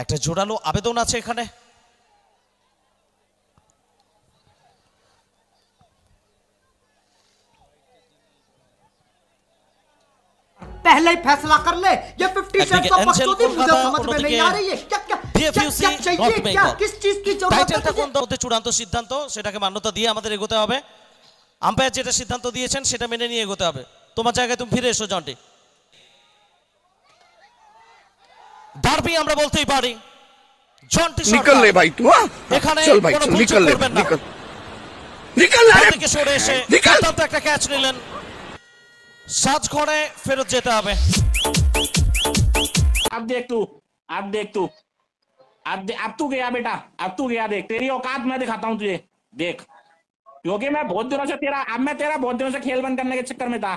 একটা জোরালো আবেদন আছে এখানে। पहले ही फैसला कर ले। ये 50 सेंट का बकचोदी मुझे समझ में नहीं आ रही है। क्या क्या क्या चाहिए, क्या किस चीज की जरूरत है? কোন মধ্যে চূড়ান্ত সিদ্ধান্ত, সেটাকে মান্যতা দিয়ে আমাদের এগোতে হবে। আম্পায়ার যেটা সিদ্ধান্ত দিয়েছেন সেটা মেনে নিয়ে এগোতে হবে। তোমার জায়গায় তুমি ফিরে এসো জন্টি। ডার্বি আমরা বলতেই পারি। জন্টি निकल ले भाई तू, এখানে चल भाई चल, निकल ले, निकल निकल থেকে সরে এসে দুর্দান্ত একটা ক্যাচ নিলেন। সাজঘরে ফেরত যেতে হবে। अब देख तू, अब देख तू, अब तू गया बेटा, अब तू गया। देख तेरी औकात मैं दिखाता हूँ तुझे, देख। क्योंकि मैं बहुत दिनों से तेरा बहुत दिनों से खेल बंद करने के चक्कर में था।